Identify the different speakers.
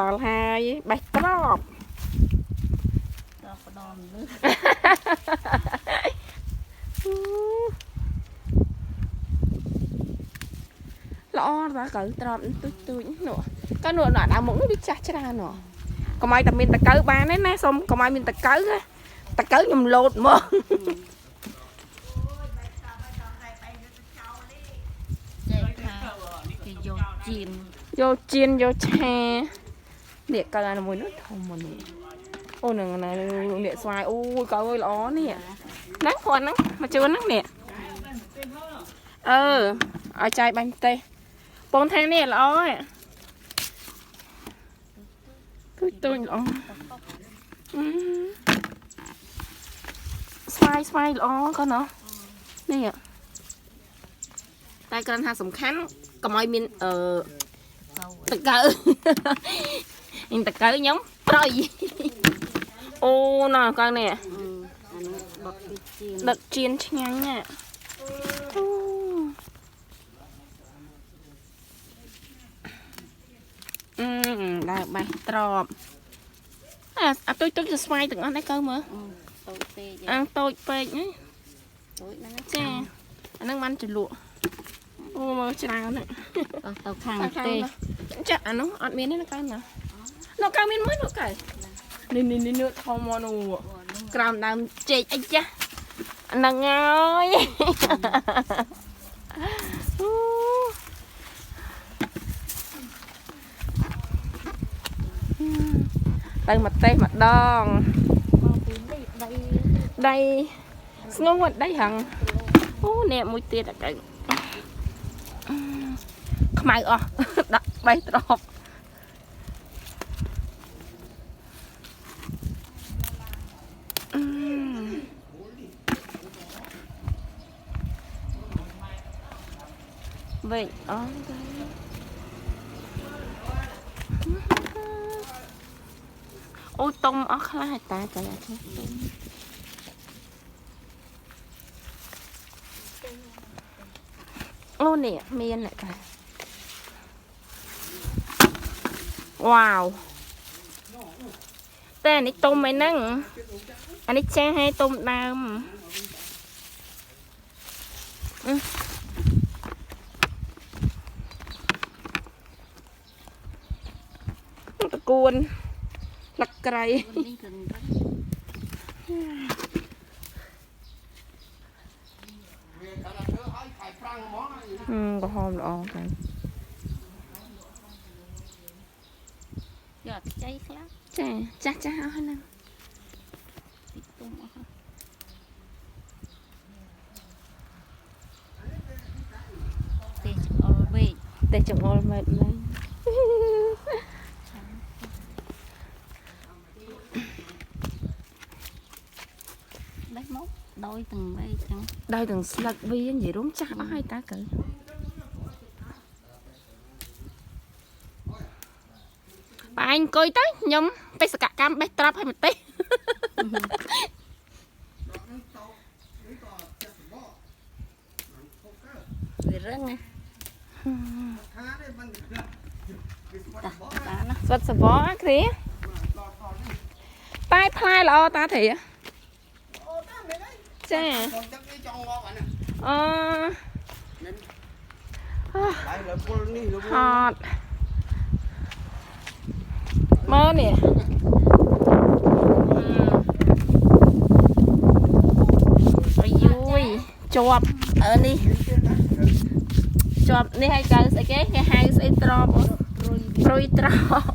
Speaker 1: ដល់ហើយបេះត្រប់
Speaker 2: ដល់ម្ដងលើ
Speaker 1: ល្អដល់កៅត្រប់ទូចនោះក៏នោះដើមមុខនេះវាចាស់ច្រើនហ៎កុំឲ្យតែមានតកៅបានទេណាសុំកុំឲ្យមានតកៅខ្ញុំលោតមក
Speaker 2: ចេះថាគេយកជៀន
Speaker 1: យកឆានេះកៅអាមួយនោះធំមកនេះអូនឹងណានេះស្វាយអូយកៅអើយល្អនេះហ្នឹងគាត់ហ្នឹងមកជួនហ្នឹងនេះឲ្យចាយបាញ់ទេពងថានេះល្អហ៎ទូចល្អស្វាយល្អក៏ណោះនេះតែគ្រាន់ថាសំខាន់កុំឲ្យមានតកៅតកៅខ្ញុំប្រយអូណ៎កៅនេះ
Speaker 2: អានោះដុតជៀន
Speaker 1: ដុតជៀនឆ្ងាញ់ណាដើរបេះត្រប់អាទុយទៅស្វាយទាំងអស់នេះកៅមើល
Speaker 2: តូចពេក
Speaker 1: តូចពេកណា
Speaker 2: តូចហ្នឹង
Speaker 1: ចាអាហ្នឹងបានចលក់អូមើលច្រើនណាស់
Speaker 2: ទៅខាងទេ
Speaker 1: ចាអានោះអត់មានទេណាកៅណានោះកៅមានមួយនោះកៅនេះធំមកនោះក្រោមដើមចេកអីចាហ្នឹងហើយទៅមកទេម្ដង
Speaker 2: មកពី
Speaker 1: ដីស្ងួតដីហឹងអូនេះមួយទៀតអកៅខ្មៅអស់ដាក់បេះត្រប់វិញអស់អូតុំអស់ខ្លះតាចាអានេះអូនេះមានអ្នកខ្លះវ៉ាវតែអានេះតុំឯហ្នឹងអានេះចាស់ហើយតុំដើមតកួនលឹកក្រៃក៏ហមល្អទៅ
Speaker 2: យកខ្ចីខ្លះ
Speaker 1: ចាស់អស់ហ្នឹង
Speaker 2: តិចទុំអស់ទេចង្អុលវែង
Speaker 1: តែចង្អុលមែន
Speaker 2: ដេះមកដោយទាំងវែងទាំង
Speaker 1: ដោយទាំងស្លឹកវានិយាយរួមចាស់អស់ហើយតាកើបងឯងអង្គុយទៅខ្ញុំបេសកកម្មបេះត្រប់ឲ្យម្ទេស
Speaker 2: វារឹងណា
Speaker 1: ស្វិតសវអគ្រាតែផ្លែល្អតាត្រីចាហត់មើលនេះយូយជាប់នេះជាប់នេះឲ្យកៅស្អីគេហៅស្អីត្រប់ព្រុយត្រប់